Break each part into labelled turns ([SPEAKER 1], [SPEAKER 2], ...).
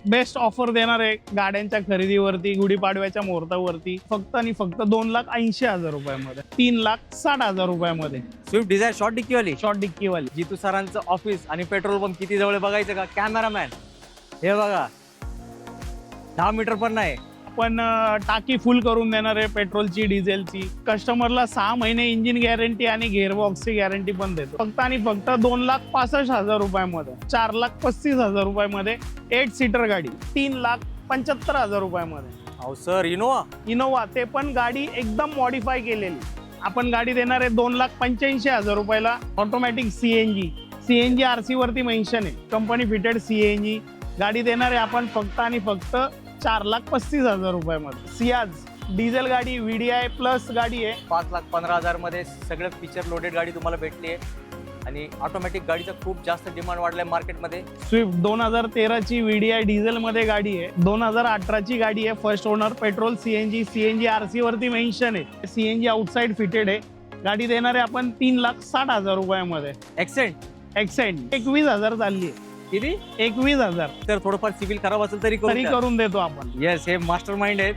[SPEAKER 1] Best offer देणार आहे गाड्यांच्या खरेदीवरती गुढीपाडव्याच्या मुहूर्तावरती फक्त आणि फक्त 2,80,000 रुपयामध्ये, 3,60,000 रुपयामध्ये
[SPEAKER 2] स्विफ्ट डिझायर शॉर्ट डिक्की वाली.
[SPEAKER 1] शॉर्ट डिक्की वाली.
[SPEAKER 2] जितू सरांचं ऑफिस आणि पेट्रोल पंप किती जवळ बघायचं का कॅमेरामॅन? हे बघा 10 मीटर पण नाही.
[SPEAKER 1] आपण टाकी फुल करून देणार आहे पेट्रोलची डिझेलची. कस्टमरला 6 महिने इंजिन गॅरंटी आणि गिअरबॉक्सची गॅरंटी पण देतो. फक्त आणि फक्त 2,65,000 रुपयामध्ये, 4,35,000 रुपयामध्ये 8 सीटर गाडी, 3,75,000 रुपयामध्ये.
[SPEAKER 2] अहो सर
[SPEAKER 1] इनोवा ते पण गाडी एकदम मॉडिफाय केलेली. आपण गाडी देणार आहे 2,85,000 रुपयाला. ऑटोमॅटिक सीएनजी आरसी वरती मेन्शन आहे. कंपनी फिटेड सीएनजी गाडी देणार आहे आपण फक्त आणि फक्त 4,35,000 रुपयामध्ये. सियाज डिझेल गाडी, VDI प्लस गाडी आहे.
[SPEAKER 2] 5,15,000 मध्ये सगळं फीचर लोडेड गाडी तुम्हाला भेटली आहे आणि ऑटोमॅटिक गाडीचा खूप जास्त डिमांड वाढलाय मार्केटमध्ये.
[SPEAKER 1] स्विफ्ट 2013 ची VDI डिझेल मध्ये गाडी आहे. 2018 ची गाडी आहे. First owner, petrol CNG RC वरती मेन्शन आहे. सीएनजी आउटसाइड फिटेड आहे. गाडी देणार आहे आपण 3,60,000 रुपयामध्ये.
[SPEAKER 2] एक्सेंट
[SPEAKER 1] 21,000 चालली आहे.
[SPEAKER 2] किती?
[SPEAKER 1] 21,000.
[SPEAKER 2] तर थोडंफार सिव्हिल खराब असेल तरी
[SPEAKER 1] करून देतो आपण.
[SPEAKER 2] येस, हे मास्टर माइंड आहेत.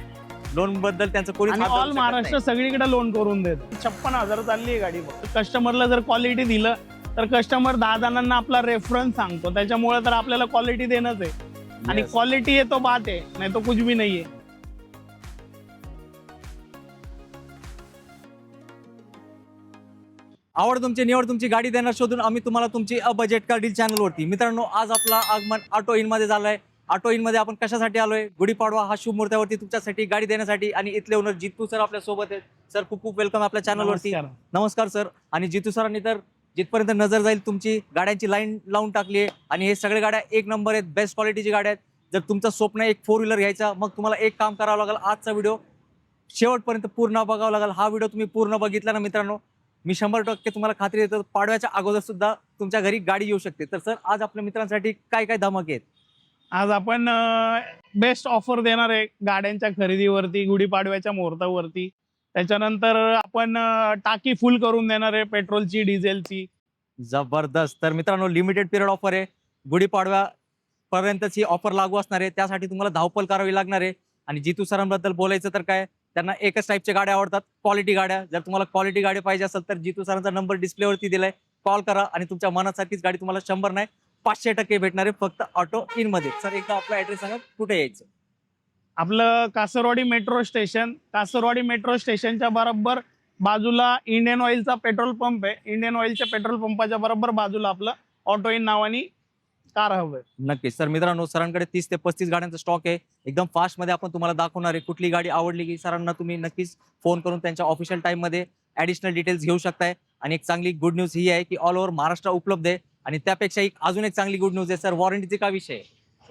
[SPEAKER 2] लोन बद्दल त्यांचं कोणी
[SPEAKER 1] आणि ऑल महाराष्ट्र सगळीकडे लोन करून देतो. 56,000 चालली आहे गाडी. कस्टमरला जर क्वालिटी दिलं तर कस्टमर 10 जणांना आपला रेफरन्स सांगतो. त्याच्यामुळे तर आपल्याला क्वालिटी देणंच आहे. आणि क्वालिटी आहे तो बात आहे, नाही तो कुछ भी नाहीये.
[SPEAKER 2] आवड तुमची, निवड तुमची, गाडी देणार शोधून आम्ही तुम्हाला तुमची अ बजेट कार डील चॅनलवरती. मित्रांनो, आज आपला आगमन ऑटो इन मध्ये झालाय. ऑटो इन मध्ये आपण कशासाठी आलोय? गुढीपाडवा हा शुभ मुहूर्तावरती तुमच्यासाठी गाडी देण्यासाठी. आणि इथले ओनर जितू सर आपल्या सोबत आहेत. सर खूप खूप वेलकम आपल्या चॅनलवरती. नमस्कार सर. आणि जितू सरांनी तर जिथपर्यंत नजर जाईल तुमची गाड्यांची लाईन लावून टाकली आहे. आणि हे सगळे गाड्या एक नंबर आहेत, बेस्ट क्वालिटीची गाड्या आहेत. जर तुमचं स्वप्न एक 4 व्हीलर घ्यायचा, मग तुम्हाला एक काम करावं लागेल. आजचा व्हिडिओ शेवटपर्यंत पूर्ण बघावं लागेल. हा व्हिडिओ तुम्ही पूर्ण बघितला ना मित्रांनो, मी 100% तुम्हाला खात्री देतो पाडव्याच्या अगोदर सुद्धा तुमच्या घरी गाडी येऊ शकते. तर सर, आज आपल्या मित्रांसाठी काय काय धमाके आहेत?
[SPEAKER 1] आज आपण बेस्ट ऑफर देणार आहे गाड्यांच्या खरेदीवरती गुढीपाडव्याच्या मुहूर्तावरती. त्याच्यानंतर आपण टाकी फुल करून देणार आहे पेट्रोलची डिझेलची.
[SPEAKER 2] जबरदस्त. तर मित्रांनो, लिमिटेड पिरियड ऑफर आहे. गुढीपाडव्या पर्यंतची ऑफर लागू असणार आहे. त्यासाठी तुम्हाला धावपळ करावी लागणार आहे. आणि जितू सरांबद्दल बोलायचं तर काय, त्यांना एकच टाईपच्या गाड्या आवडतात, क्वालिटी गाड्या. जर तुम्हाला क्वालिटी गाडी पाहिजे असेल तर जितू सरांचा नंबर डिस्प्लेवरती दिलाय, कॉल करा आणि तुमच्या मनासारखीच गाडी तुम्हाला 100 नाही 500% भेटणार आहे फक्त ऑटो इन मध्ये. सर, एकदा आपला ऍड्रेस सांगा, कुठे यायचं?
[SPEAKER 1] आपलं Kasarwadi metro station. Kasarwadi metro स्टेशनच्या बरोबर बाजूला इंडियन ऑइलचा पेट्रोल पंप आहे. इंडियन ऑइलच्या पेट्रोल पंपाच्या बरोबर बाजूला आपलं ऑटो इन नावानी कार हवं.
[SPEAKER 2] नक्कीच. तर मित्रांनो, सरांकडे 30 ते 35 गाड्यांचा स्टॉक आहे. एकदम फास्ट मध्ये आपण तुम्हाला दाखवणार आहे. कुठली गाडी आवडली की सरांना तुम्ही नक्कीच फोन करून त्यांच्या ऑफिशियल टाइम मध्ये ऍडिशनल डिटेल्स घेऊ शकताय. आणि एक चांगली गुड न्यूज ही आहे की ऑल ओव्हर महाराष्ट्र उपलब्ध आहे. आणि त्यापेक्षा अजून एक चांगली गुड न्यूज आहे सर, वॉरंटीचा काय विषय?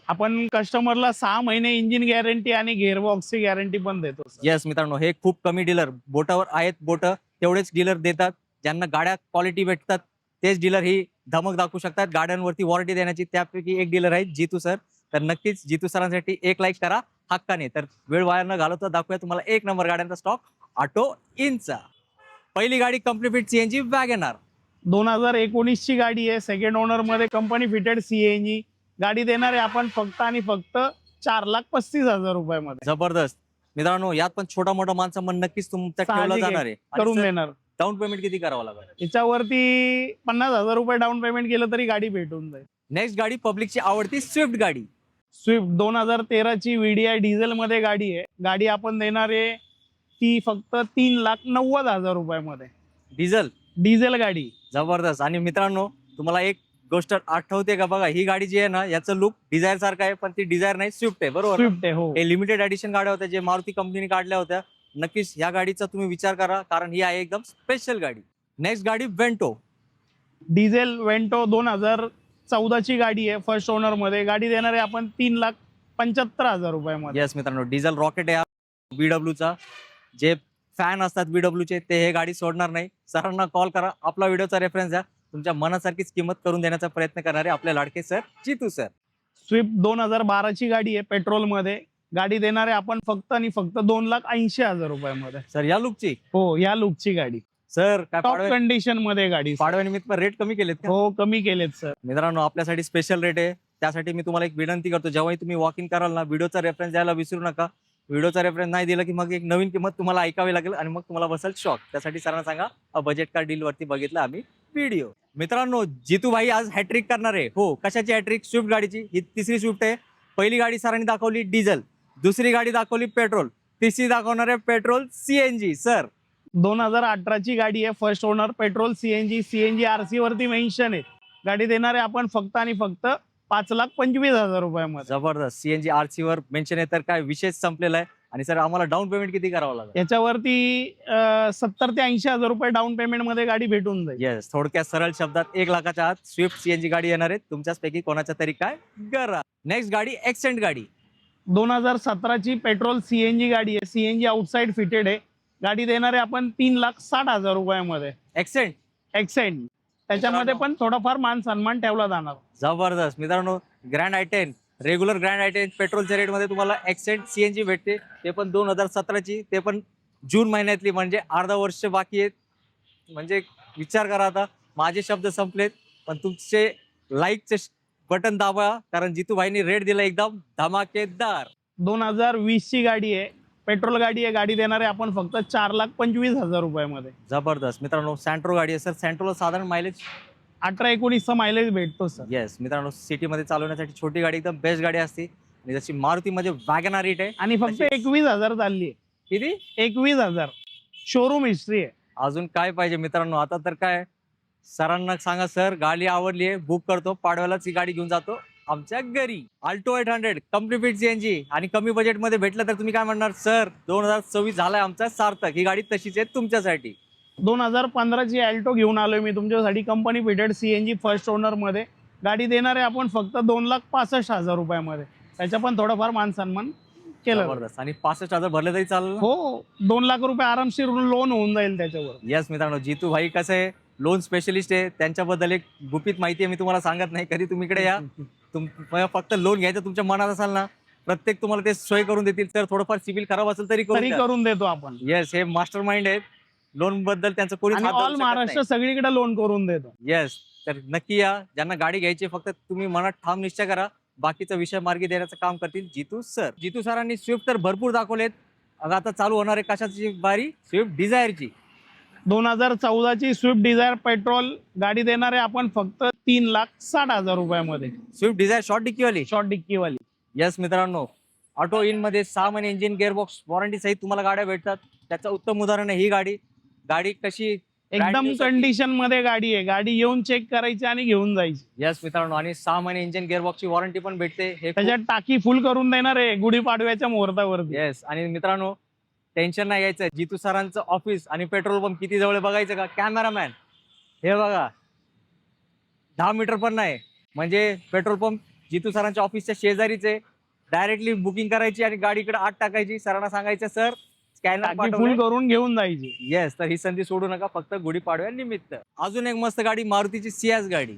[SPEAKER 1] आपण कस्टमरला 6 महिने इंजिन गॅरंटी आणि गिअरबॉक्सची गॅरंटी पण देतो.
[SPEAKER 2] येस मित्रांनो, हे खूप कमी डीलर बोटावर आहेत, बोट तेवढेच डीलर देतात. ज्यांना गाड्या क्वालिटी भेटतात तेच डीलर ही धमक दाखवू शकतात गाड्यांवरती वॉरंटी देण्याची. त्यापैकी एक डीलर आहेत जितू सर. तर नक्कीच जितू सरांसाठी एक लाईक करा हक्काने. तर वेळ वाया न घालवता दाखवूया तुम्हाला 1 नंबर गाड्यांचा स्टॉक ऑटो इनचा. पहिली गाडी कंपनी फिट सीएनजी वॅगनआर.
[SPEAKER 1] 2019 ची गाडी आहे. सेकंड ओनर मध्ये कंपनी फिटेड सीएनजी गाडी देणार आहे आपण फक्त आणि फक्त 4,35,000 रुपयामध्ये.
[SPEAKER 2] जबरदस्त. मित्रांनो, यात पण छोटा मोठा माणसा मन नक्कीच तुमचा ठेवला जाणार आहे.
[SPEAKER 1] करून देणार.
[SPEAKER 2] डाऊन पेमेंट किती करावं लागेल?
[SPEAKER 1] याच्यावरती 50,000 रुपये डाऊन पेमेंट केलं तरी गाडी भेटून जाईल.
[SPEAKER 2] नेक्स्ट गाडी पब्लिकची आवडती स्विफ्ट गाडी.
[SPEAKER 1] स्विफ्ट 2013 ची VDI डिझेल मध्ये गाडी आहे. गाडी आपण देणार आहे ती फक्त 3,90,000 रुपयामध्ये. डिझेल गाडी.
[SPEAKER 2] जबरदस्त. आणि मित्रांनो, तुम्हाला एक गोष्ट आठवते का? बघा, ही गाडी जी आहे ना, याचं लुक डिझायर सारखं आहे, पण ती डिझायर नाही, स्विफ्ट आहे. बरोबर?
[SPEAKER 1] स्विफ्ट आहे. हो.
[SPEAKER 2] हे लिमिटेड एडिशन गाड्या होत्या जे मारुती कंपनीने काढल्या होत्या. नक्कीच ह्या गाडीचा तुम्ही विचार करा, कारण ही आहे एकदम स्पेशल गाडी. नेक्स्ट गाडी वेंटो.
[SPEAKER 1] डिझेल वेंटो 2014 ची गाडी आहे. फर्स्ट ओनर मध्ये गाडी देणार आहे आपण 3,75,000 रुपयामध्ये.
[SPEAKER 2] येस मित्रांनो, डिझेल रॉकेट आहे. BW चा जे फॅन असतात BW चे, ते हे गाडी सोडणार नाही. सरांना कॉल करा, आपला व्हिडिओचा रेफरन्स द्या. तुमच्या मनासारखीच किंमत करून देण्याचा प्रयत्न करणारे आपले लाडके सर जितू सर.
[SPEAKER 1] स्विफ्ट 2012 ची गाडी आहे. पेट्रोल मध्ये गाडी देणार आहे आपण फक्त आणि फक्त 2,80,000 रुपयामध्ये.
[SPEAKER 2] सर, या लुकची?
[SPEAKER 1] हो, या लुकची गाडी.
[SPEAKER 2] सर, काय
[SPEAKER 1] टॉप कंडिशन मध्ये गाडी.
[SPEAKER 2] पाडव्यानिमित्त रेट कमी केलेत का?
[SPEAKER 1] हो, कमी केलेत सर.
[SPEAKER 2] मित्रांनो, आपल्यासाठी स्पेशल रेट आहे. त्यासाठी मी तुम्हाला एक विनंती करतो, जेव्हाही तुम्ही वॉक इन कराल ना, व्हिडिओचा रेफरन्स द्यायला विसरू नका. व्हिडिओचा रेफरन्स नाही दिला की मग एक नवीन किंमत तुम्हाला ऐकावी लागेल आणि मग तुम्हाला बसेल शॉक. त्यासाठी सरांना सांगा बजेट कार डील वरती बघितला आम्ही व्हिडिओ. मित्रांनो, जितू भाई आज हॅट्रिक करणार आहे. हो, कशाची हॅट्रिक? स्विफ्ट गाडीची. ही तिसरी स्विफ्ट आहे. पहिली गाडी सरांनी दाखवली डिझेल, दुसरी गाडी दाखवली पेट्रोल, तिसरी दाखवणार आहे पेट्रोल सीएनजी. सर
[SPEAKER 1] 2018ची गाडी आहे, first owner, petrol CNG RC वरती मेन्शन आहे. गाडी देणार आहे आपण फक्त आणि फक्त 5,25,000 रुपयामध्ये.
[SPEAKER 2] जबरदस्त. सीएनजी आरसी वर मेन्शन आहे तर काय विशेष संपलेला आहे. आणि सर आम्हाला डाऊन पेमेंट किती करावं लागेल?
[SPEAKER 1] याच्यावरती 70 ते 80,000 रुपये डाऊन पेमेंट मध्ये गाडी भेटून जाईल.
[SPEAKER 2] येस, थोडक्यात सरळ शब्दात 1 लाखाच्या आत स्विफ्ट सीएनजी गाडी येणार आहे. तुमच्याचपैकी कोणाच्या तरी काय करा. नेक्स्ट गाडी एक्सेंट गाडी.
[SPEAKER 1] 2017ची पेट्रोल सीएनजी गाडी आहे. सीएनजी आउटसाइड फिटेड आहे. गाडी देणार आहे आपण 3,60,000 रुपयामध्ये. एक्सेंट त्याच्यामध्ये पण थोडाफार मान सन्मान ठेवला जाणार.
[SPEAKER 2] जबरदस्त. मित्रांनो, ग्रँड आय10 रेग्युलर ग्रँड आय10 पेट्रोलच्या रेटमध्ये तुम्हाला एक्सेंट सीएनजी भेटते. ते पण 2017ची, ते पण जून महिन्यातली. म्हणजे अर्धा वर्ष बाकी आहेत. म्हणजे विचार करा. आता माझे शब्द संपलेत, पण तुमचे लाईकचे बटन दाबा, कारण जितू भाईनी रेट दिला एकदम धमाकेदार.
[SPEAKER 1] 2020ची गाडी आहे, पेट्रोल गाडी आहे. गाडी देणार आहे आपण फक्त 4,25,000 रुपयामध्ये.
[SPEAKER 2] जबरदस्त. मित्रांनो, सँट्रो गाडी आहे. सर सँट्रोला साधारण मायलेज
[SPEAKER 1] 18-19चा मायलेज भेटतो सर.
[SPEAKER 2] येस मित्रांनो, सिटीमध्ये चालवण्यासाठी छोटी गाडी एकदम बेस्ट गाडी असते. आणि जशी मारुतीमध्ये वॅगनार हिट आहे
[SPEAKER 1] आणि फक्त 21,000 चालली आहे.
[SPEAKER 2] किती?
[SPEAKER 1] 21,000 शोरूम हिस्ट्री आहे.
[SPEAKER 2] अजून काय पाहिजे मित्रांनो? आता तर काय, सरांना सांगा सर गाडी आवडली आहे, बुक करतो, पाडव्यालाच ही गाडी घेऊन जातो आमच्या घरी. अल्टो 800 कंपनी फिट सीएनजी आणि कमी बजेटमध्ये भेटलं तर तुम्ही काय म्हणणार? सर 2024 झालाय आमचा सार्थक. ही गाडी तशीच आहे तुमच्यासाठी.
[SPEAKER 1] 2015ची अल्टो घेऊन आलोय मी तुमच्यासाठी, company fitted CNG first owner मध्ये. गाडी देणार आहे आपण फक्त 2,65,000 रुपयामध्ये. त्याच्या पण थोडंफार मान सन्मान केलं.
[SPEAKER 2] जबरदस्त. आणि 65,000 भरले तरी चालेल?
[SPEAKER 1] हो, 2 लाख रुपये आरामशीर लोन होऊन जाईल त्याच्यावर.
[SPEAKER 2] येस मित्रांनो, जितू भाई कसं आहे, लोन स्पेशलिस्ट आहे. त्यांच्याबद्दल एक गुपित माहिती आहे, मी तुम्हाला सांगत नाही. कधी तुम्ही इकडे या, फक्त लोन घ्यायचं तुमच्या मनात असाल ना, प्रत्येक तुम्हाला ते सोय करून देतील. तर थोडंफार सिबिल खराब असेल तरी
[SPEAKER 1] करून देतो आपण.
[SPEAKER 2] येस, हे मास्टर माइंड आहेत. लोन बद्दल त्यांचं कोणी
[SPEAKER 1] ऑल महाराष्ट्र सगळीकडे लोन करून देतो.
[SPEAKER 2] येस, तर नक्की या. ज्यांना गाडी घ्यायची, फक्त तुम्ही मनात ठाम निश्चय करा. बाकीचा विषय मार्गी देण्याचं काम करतील जितू सर. जितू सरांनी स्विफ्ट तर भरपूर दाखवलेत. आता चालू होणार आहे कशाची बारी? स्विफ्ट डिझायरची.
[SPEAKER 1] 2014ची स्विफ्ट डिझायर पेट्रोल गाडी देणार आहे आपण फक्त 3,60,000 रुपयामध्ये.
[SPEAKER 2] स्विफ्ट डिझायर शॉर्ट डिक्कीवाली.
[SPEAKER 1] शॉर्ट डिक्कीवाली.
[SPEAKER 2] येस मित्रांनो, ऑटो इन मध्ये 6 महिने इंजिन गिअरबॉक्स वॉरंटी सहित तुम्हाला गाड्या भेटतात. त्याचं उत्तम उदाहरण आहे ही गाडी. गाडी कशी
[SPEAKER 1] एकदम कंडिशन मध्ये गाडी आहे. गाडी येऊन चेक करायची आणि घेऊन जायची.
[SPEAKER 2] येस मित्रांनो, आणि 6 महिने इंजिन गिअरबॉक्सची वॉरंटी पण भेटते. हे
[SPEAKER 1] त्याच्यात टाकी फुल करून देणार आहे गुढीपाडव्याच्या मुहूर्तावरती.
[SPEAKER 2] येस. आणि मित्रांनो, टेन्शन नाही घ्यायचं. जितू सरांचं ऑफिस आणि पेट्रोल पंप किती जवळ बघायचं का? कॅमेरामॅन हे बघा, 10 मीटर पण नाही. म्हणजे पेट्रोल पंप जितू सरांच्या ऑफिसच्या शेजारीच आहे. डायरेक्टली बुकिंग करायची आणि गाडीकडे आत टाकायची. सरांना सांगायचं सर स्कॅनर
[SPEAKER 1] फुल करून घेऊन जायची.
[SPEAKER 2] येस, तर ही संधी सोडू नका, फक्त गुढीपाडव्या निमित्त. अजून एक मस्त गाडी, मारुतीची सियाज गाडी.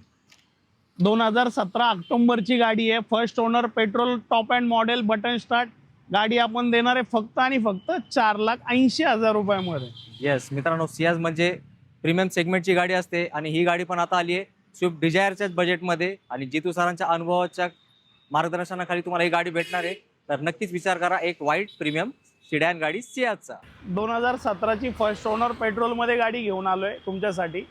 [SPEAKER 1] 2017 ऑक्टोबरची गाडी आहे. First owner, petrol, top and model, button start. गाडी आपण देणार आहे फक्त आणि फक्त 4,80,000 रुपयामध्ये.
[SPEAKER 2] येस मित्रांनो, सियाज म्हणजे प्रीमियम सेगमेंटची गाडी असते. आणि ही गाडी पण आता आली आहे स्विफ्ट डिझायरच्याच बजेटमध्ये. आणि जितू सरांच्या अनुभवाच्या मार्गदर्शनाखाली तुम्हाला ही गाडी भेटणार आहे. तर नक्कीच विचार करा एक व्हाईट प्रीमियम सिडॅन गाडी सियाजचा.
[SPEAKER 1] 2017ची फर्स्ट ओनर पेट्रोल मध्ये गाडी घेऊन आलोय तुमच्यासाठी.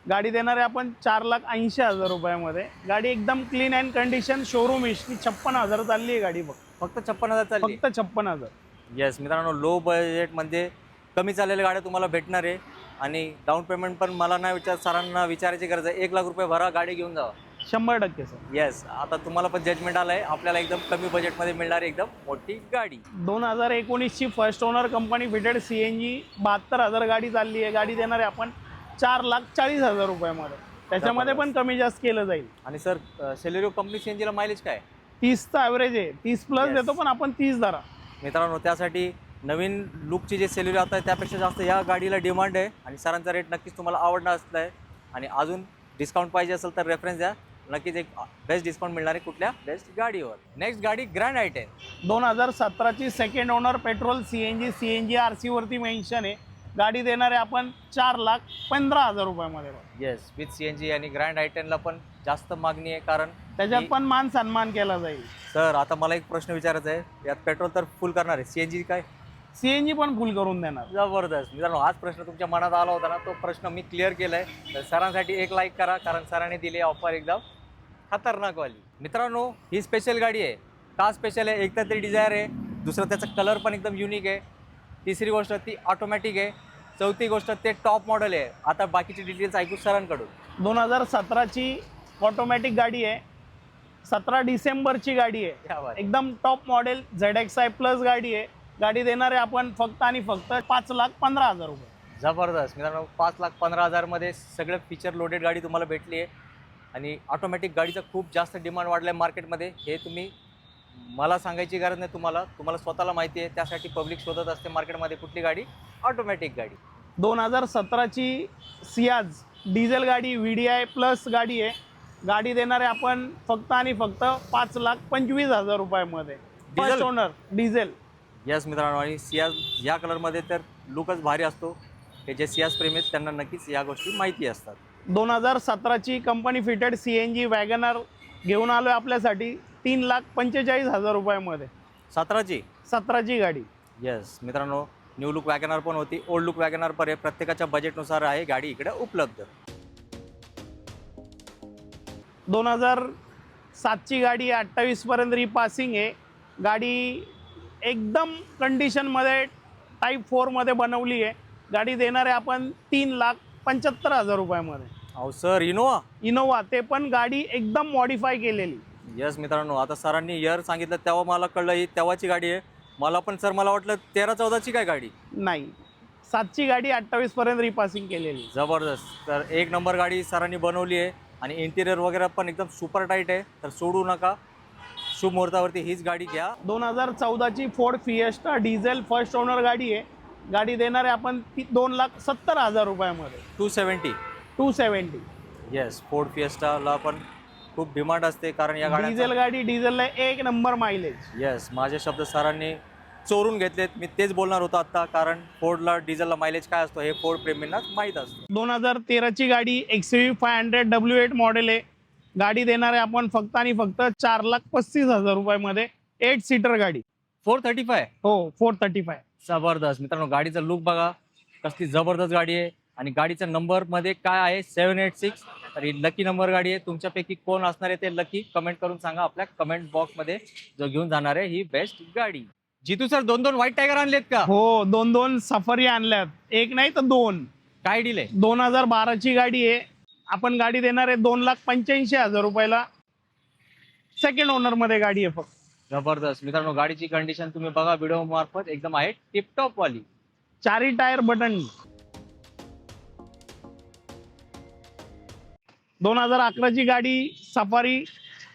[SPEAKER 1] गाडी देणार आहे आपण 4,80,000 रुपयामध्ये. गाडी एकदम clean and condition, showroom history. 56,000 चालली आहे गाडी.
[SPEAKER 2] फक्त 56,000 चालली.
[SPEAKER 1] फक्त 56,000.
[SPEAKER 2] येस मित्रांनो, लो बजेट म्हणजे कमी चाललेल्या गाड्या तुम्हाला भेटणार आहे. आणि डाऊन पेमेंट पण मला नाही सरांना विचारायची गरज आहे. 1 लाख रुपये भरा, गाडी घेऊन जावा.
[SPEAKER 1] 100% सर.
[SPEAKER 2] येस, आता तुम्हाला पण जजमेंट आलंय. आपल्याला एकदम कमी बजेटमध्ये मिळणारी एकदम मोठी गाडी.
[SPEAKER 1] 2019ची first owner company fitted CNG 72,000 गाडी चालली आहे. गाडी देणार आहे आपण 4,40,000 रुपयामध्ये. त्याच्यामध्ये पण कमी जास्त केलं जाईल.
[SPEAKER 2] आणि सर सेलेरिओ कंपनी सीएनजीला मायलेज काय?
[SPEAKER 1] 30चा ॲव्हरेज आहे. 30 प्लस देतो, पण आपण 30 धरा.
[SPEAKER 2] मित्रांनो, त्यासाठी नवीन लुकची जे सेलेरिओ आता आहे त्यापेक्षा जास्त या गाडीला डिमांड आहे. आणि सरांचा रेट नक्कीच तुम्हाला आवडणार असला आहे. आणि अजून डिस्काउंट पाहिजे असेल तर रेफरन्स द्या. नक्कीच एक बेस्ट डिस्काउंट मिळणार आहे कुठल्या बेस्ट गाडीवर. नेक्स्ट गाडी ग्रँड आय10.
[SPEAKER 1] 2017ची second owner petrol CNG RC वरती मेन्शन आहे. गाडी देणार आहे आपण 4,15,000 रुपयामध्ये.
[SPEAKER 2] येस, विथ सीएनजी आणि ग्रँड आय10ला पण जास्त मागणी आहे, कारण
[SPEAKER 1] त्याच्यात पण मान सन्मान केला जाईल.
[SPEAKER 2] सर आता मला एक प्रश्न विचारायचा आहे, यात पेट्रोल तर फुल करणार आहे, सीएनजी काय?
[SPEAKER 1] सीएनजी पण फुल करून देणार.
[SPEAKER 2] जबरदस्त मित्रांनो, हाच प्रश्न तुमच्या मनात आला होता ना, तो प्रश्न मी क्लिअर केलाय. तर सरांसाठी एक लाईक करा, कारण सरांनी दिली ऑफर एकदम खतरनाकवाली. मित्रांनो ही स्पेशल गाडी आहे. का स्पेशल आहे? एक तर ती डिझायर आहे, दुसरं त्याचा कलर पण एकदम युनिक आहे, तिसरी गोष्ट ती ऑटोमॅटिक आहे, चौथी गोष्ट ते टॉप मॉडेल आहे. आता बाकीची डिटेल्स ऐकू सरांकडून.
[SPEAKER 1] 2017ची ऑटोमॅटिक गाडी आहे, 17 डिसेंबरची गाडी आहे,
[SPEAKER 2] क्या बात आहे.
[SPEAKER 1] एकदम टॉप मॉडेल ZXi प्लस गाडी आहे. गाडी देणारे आपण फक्त आणि फक्त 5,15,000 रुपये.
[SPEAKER 2] जबरदस्त मित्रांनो, 5,15,000 मध्ये सगळं फीचर लोडेड गाडी तुम्हाला भेटली आहे. आणि ऑटोमॅटिक गाडीचा खूप जास्त डिमांड वाढला आहे मार्केटमध्ये. हे तुम्ही मला सांगायची गरज नाही, तुम्हाला स्वतःला माहिती आहे. त्यासाठी पब्लिक शोधत असते मार्केटमध्ये कुठली गाडी, ऑटोमॅटिक गाडी.
[SPEAKER 1] 2017ची सियाज डिझेल गाडी VDI प्लस गाडी आहे. गाडी देणारे आपण फक्त आणि फक्त 5,25,000 रुपयामध्ये.
[SPEAKER 2] Diesel?
[SPEAKER 1] First owner diesel.
[SPEAKER 2] Yes मित्रांनो, आणि सियाज या कलरमध्ये तर लुकच भारी असतो. हे जे सियाज प्रेमी आहेत त्यांना नक्कीच या गोष्टी माहिती असतात.
[SPEAKER 1] 2017ची कंपनी फिटेड CNG वॅगनर घेऊन आलो आहे आपल्यासाठी 3,45,000 रुपयामध्ये. 17ची गाडी.
[SPEAKER 2] यस मित्रांनो, न्यू लुक वॅगनर पण होती, ओल्ड लुक वॅगनर पण आहे. प्रत्येकाच्या बजेटनुसार आहे गाडी इकडे उपलब्ध.
[SPEAKER 1] 2007ची गाडी 28पर्यंत रिपासिंग आहे. गाडी एकदम कंडिशनमध्ये टाईप 4मध्ये बनवली आहे. गाडी देणारे आपण 3,75,000 रुपयामध्ये.
[SPEAKER 2] अहो सर,
[SPEAKER 1] इनोवा, ते पण गाडी एकदम मॉडिफाय केलेली.
[SPEAKER 2] यस मित्रांनो, आता सरांनी इयर सांगितलं तेव्हा मला कळलं ही तेव्हाची गाडी आहे. मला पण सर मला वाटलं 13-14ची काय गाडी.
[SPEAKER 1] नाही, 7ची गाडी 28पर्यंत रिपासिंग केलेली.
[SPEAKER 2] जबरदस्त. तर एक नंबर गाडी सरांनी बनवली आहे आणि इंटिरियर वगैरे पण एकदम सुपर टाईट आहे. तर सोडू नका, शुभ मुहूर्तावरती हीच गाडी घ्या.
[SPEAKER 1] 2014ची Ford Fiesta diesel first owner गाडी आहे. गाडी देणारे आपण 2,70,000 रुपयामध्ये. 270.
[SPEAKER 2] येस, फोर्ड फिएस्टाला पण खूप डिमांड असते, कारण या गाड्या
[SPEAKER 1] डिझेल गाडी, डिझेलला एक नंबर मायलेज.
[SPEAKER 2] येस, माझे शब्द सरांनी चोरून घेतलेत. मी तेच बोलणार होतो आता, कारण फोर्डला डिझेलला मायलेज काय असतो हे फोर्ड प्रेमींना माहीत असतं.
[SPEAKER 1] 2013ची गाडी XUV 500 W8 मॉडेल आहे. गाडी देणारे आपण फक्त आणि फक्त 4,35,000 रुपयामध्ये. 8 सीटर गाडी.
[SPEAKER 2] 435.
[SPEAKER 1] हो, 435.
[SPEAKER 2] जबरदस्त मित्रांनो, गाडीचा लुक बघा, कसली जबरदस्त गाडी आहे. आणि गाडीचा नंबर मध्ये काय आहे, 786. तर ही लकी नंबर गाडी आहे. तुमच्यापैकी कोण असणार आहे ते लकी कमेंट करून सांगा आपल्या कमेंट बॉक्समध्ये, जो घेऊन जाणार आहे ही बेस्ट गाडी. जितू सर, 2 व्हाईट टायगर आणलेत का?
[SPEAKER 1] हो, 2 सफारी आणल्यात, एक नाही तर 2.
[SPEAKER 2] काय डील आहे?
[SPEAKER 1] 2012ची गाडी आहे. आपण गाडी देणार आहे 2,85,000 रुपयाला. सेकंड ओनर मध्ये गाडी आहे फक्त.
[SPEAKER 2] जबरदस्त मित्रांनो, गाडीची कंडिशन तुम्ही बघा व्हिडिओ मार्फत, एकदम आहे टिपटॉप वाली.
[SPEAKER 1] 4 टायर बटन. 2011ची गाडी सफारी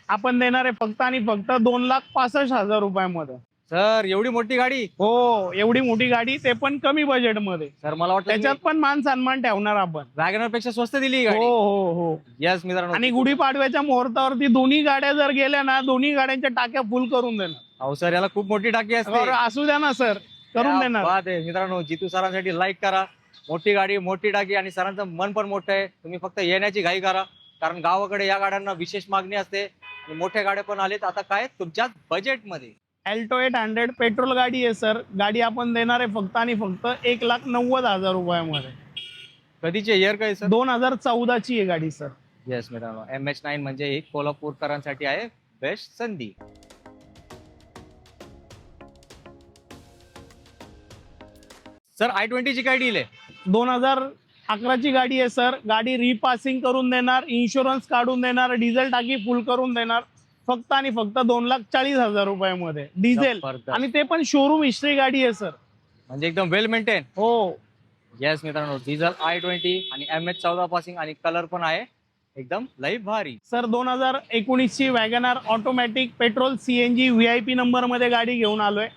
[SPEAKER 1] आपण देणार आहे फक्त आणि फक्त 2,65,000 रुपयामध्ये.
[SPEAKER 2] सर, एवढी मोठी गाडी?
[SPEAKER 1] हो, एवढी मोठी गाडी, ते पण कमी बजेट मध्ये.
[SPEAKER 2] सर मला वाटतं
[SPEAKER 1] त्याच्यात पण मान सन्मान ठेवणार आपण.
[SPEAKER 2] वॅगनर पेक्षा स्वस्त दिली ही
[SPEAKER 1] हो
[SPEAKER 2] गाडी.
[SPEAKER 1] हो हो.
[SPEAKER 2] यस मित्रांनो,
[SPEAKER 1] आणि गुढीपाडव्याच्या मुहूर्तावरती दोन्ही गाड्या जर गेल्या ना, दोन्ही गाड्यांच्या टाक्या फुल करून देणार.
[SPEAKER 2] अहो सर, याला खूप मोठी टाकी असते.
[SPEAKER 1] बरं, असू द्या ना सर, करून
[SPEAKER 2] क्या
[SPEAKER 1] देणार.
[SPEAKER 2] बात आहे मित्रांनो, जितू सरांसाठी लाईक करा. मोठी गाडी, मोठी टाकी, आणि सरांचं मन पण मोठं आहे. तुम्ही फक्त येण्याची घाई करा, कारण गावाकडे या गाड्यांना विशेष मागणी असते. आणि मोठ्या गाड्या पण आलेत आता, काय तुमच्या बजेटमध्ये.
[SPEAKER 1] Alto 800 पेट्रोल गाडी आहे सर. गाडी आपण देणार आहे फक्त आणि फक्त 1,90,000 रुपयामध्ये.
[SPEAKER 2] कधीचे इयर काय सर?
[SPEAKER 1] 2014ची आहे गाडी सर.
[SPEAKER 2] येस मित्रांनो, MH9 म्हणजे ही कोल्हापूरकरांसाठी आहे बेस्ट संधी. सर, I20ची काय डील आहे?
[SPEAKER 1] 2011ची गाडी आहे सर. गाडी रिपासिंग करून देणार, इन्शुरन्स काढून देणार, डिझेल टाकी फुल करून देणार फक्त आणि फक्त 2,40,000 रुपयामध्ये. डिझेल,
[SPEAKER 2] जबरदस्त.
[SPEAKER 1] आणि ते पण शोरूम हिस्ट्री गाडी आहे सर.
[SPEAKER 2] म्हणजे एकदम वेल मेंटेन.
[SPEAKER 1] हो.
[SPEAKER 2] येस मित्रांनो, डिझेल I20 आणि MH14 पासिंग, आणि कलर पण आहे एकदम लई भारी.
[SPEAKER 1] सर 2019ची WagonR automatic petrol CNG VIP number मध्ये गाडी घेऊन आलोय.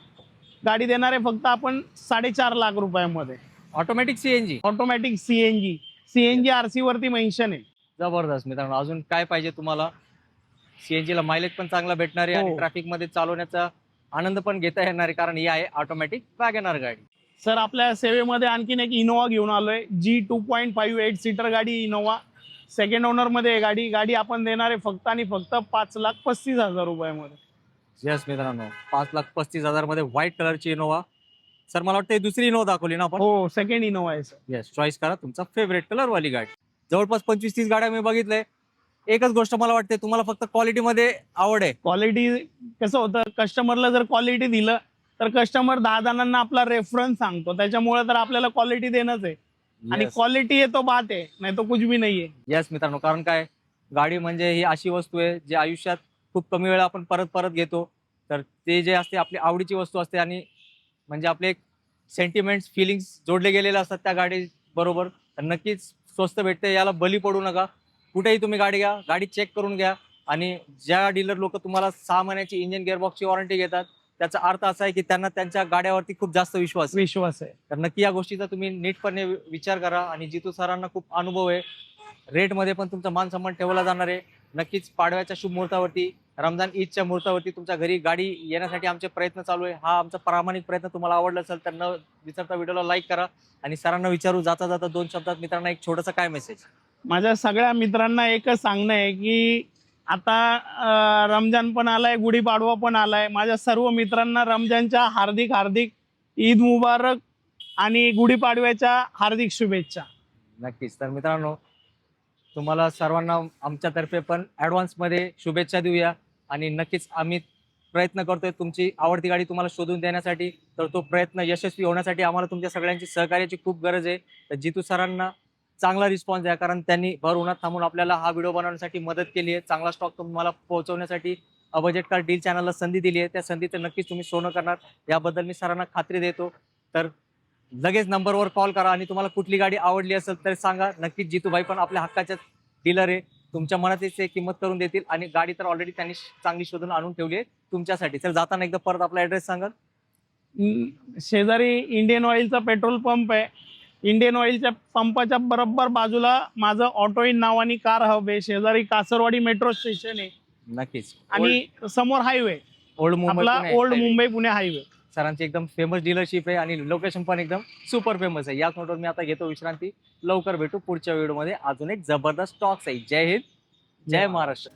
[SPEAKER 1] गाडी देणार आहे फक्त आपण 4.5 लाख रुपयामध्ये.
[SPEAKER 2] Automatic CNG.
[SPEAKER 1] Automatic CNG RC वरती मेन्शन आहे.
[SPEAKER 2] जबरदस्त मित्रांनो, अजून काय पाहिजे तुम्हाला? CNG ला मायलेज पण चांगला भेटणार आहे,
[SPEAKER 1] हो.
[SPEAKER 2] आणि ट्रॅफिक मध्ये चालवण्याचा आनंद पण घेता येणार आहे, कारण ही आहे ऑटोमॅटिक वॅगनर गाडी.
[SPEAKER 1] सर, आपल्या सेवेमध्ये आणखीन एक इनोवा घेऊन आलोय. G 2.5 8 सीटर गाडी इनोवा. सेकंड ओनर मध्ये आहे गाडी. गाडी आपण देणार आहे फक्त आणि फक्त 5,35,000 रुपयामध्ये.
[SPEAKER 2] येस मित्रांनो, 5,35,000 मध्ये व्हाईट कलरची इनोवा. सर मला वाटतं ही दुसरी इनोवा दाखवली ना आपण?
[SPEAKER 1] हो, सेकंड इनोवा आहे सर.
[SPEAKER 2] येस, चॉईस करा तुमचा फेवरेट कलर वाली गाडी. जवळपास 25-30 गाड्या मी बघितलंय. एकच गोष्ट मला वाटते, तुम्हाला फक्त क्वालिटी मध्ये आवड आहे.
[SPEAKER 1] क्वालिटी कसं होतं, कस्टमरला जर क्वालिटी दिलं तर कस्टमर 10 जणांना आपला रेफरन्स सांगतो, त्याच्यामुळे तर आपल्याला क्वालिटी देणंच आहे. आणि क्वालिटी आहे तो बात आहे, नाही तो कुछ भी नाहीये.
[SPEAKER 2] येस मित्रांनो, कारण काय, गाडी म्हणजे ही अशी वस्तू आहे जी आयुष्यात खूप कमी वेळा आपण परत परत घेतो. तर ते जे असते आपली आवडीची वस्तू असते आणि म्हणजे आपले सेंटिमेंट्स फिलिंग्स जोडले गेलेले असतात त्या गाडी बरोबर. तर नक्कीच स्वस्त भेटते, याला बली पडू नका. कुठेही तुम्ही गाडी घ्या, गाडी चेक करून घ्या. आणि ज्या डीलर लोक तुम्हाला 6 महिन्याची इंजिन गिअरबॉक्सची वॉरंटी घेतात, त्याचा अर्थ असा आहे की त्यांना त्यांच्या गाड्यावरती खूप जास्त विश्वास
[SPEAKER 1] आहे.
[SPEAKER 2] तर नक्की या गोष्टीचा तुम्ही नीटपणे विचार करा. आणि जितू सरांना खूप अनुभव आहे, रेटमध्ये पण तुमचा मान सन्मान ठेवला जाणार आहे. नक्कीच पाडव्याच्या शुभ मुहूर्तावरती, रमजान ईदच्या मुहूर्तावरती तुमच्या घरी गाडी येण्यासाठी आमचे प्रयत्न चालू आहे. हा आमचा प्रामाणिक प्रयत्न तुम्हाला आवडला असेल तर न विचारता व्हिडिओला लाईक करा. आणि सरांना विचारू जाता जाता 2 शब्दात मित्रांना एक छोटासा काय मेसेज?
[SPEAKER 1] माझ्या सगळ्या मित्रांना एकच सांगणं आहे की आता रमजान पण आलाय, गुढीपाडवा पण आलाय. माझ्या सर्व मित्रांना रमजानच्या हार्दिक हार्दिक ईद मुबारक आणि गुढीपाडव्याच्या हार्दिक शुभेच्छा.
[SPEAKER 2] नक्कीच. तर मित्रांनो, तुम्हाला सर्वांना आमच्यातर्फे पण ॲडव्हान्समध्ये शुभेच्छा देऊया. आणि नक्कीच आम्ही प्रयत्न करतोय तुमची आवडती गाडी तुम्हाला शोधून देण्यासाठी. तर तो प्रयत्न यशस्वी होण्यासाठी आम्हाला तुमच्या सगळ्यांची सहकार्याची खूप गरज आहे. तर जितू सरांना चांगला रिस्पॉन्स द्या, कारण त्यांनी भर उन्हात थांबून आपल्याला हा व्हिडिओ बनवण्यासाठी मदत केली आहे. चांगला स्टॉक तुम्हाला पोहोचवण्यासाठी बजेट कार डील चॅनलला संधी दिली आहे. त्या संधीचं नक्कीच तुम्ही सोनं करणार, याबद्दल मी सरांना खात्री देतो. तर लगेच नंबरवर कॉल करा आणि तुम्हाला कुठली गाडी आवडली असेल तर सांगा. नक्कीच जितूभाई पण आपल्या हक्काच्या डीलर आहे, तुमच्या मनाची किंमत करून देतील. आणि गाडी तर ऑलरेडी त्यांनी चांगली शोधून आणून ठेवली आहे तुमच्यासाठी. तर जाताना एकदा परत आपला ऍड्रेस सांगा.
[SPEAKER 1] शेजारी इंडियन ऑइलचा पेट्रोल पंप आहे. इंडियन ऑइलच्या पंपाच्या बरोबर बाजूला माझं ऑटो इन नावानी कार हब आहे. शेजारी कासरवाडी मेट्रो स्टेशन आहे
[SPEAKER 2] नक्कीच.
[SPEAKER 1] आणि समोर हायवे,
[SPEAKER 2] ओल्ड
[SPEAKER 1] आपला ओल्ड मुंबई पुणे हायवे.
[SPEAKER 2] सरांची एकदम फेमस डीलरशिप आहे आणि लोकेशन पण एकदम सुपर फेमस आहे. याच नोटवर मी आता घेतो विश्रांती. लवकर भेटू पुढच्या व्हिडिओमध्ये. अजून एक जबरदस्त स्टॉक्स आहे. जय हिंद, जय महाराष्ट्र.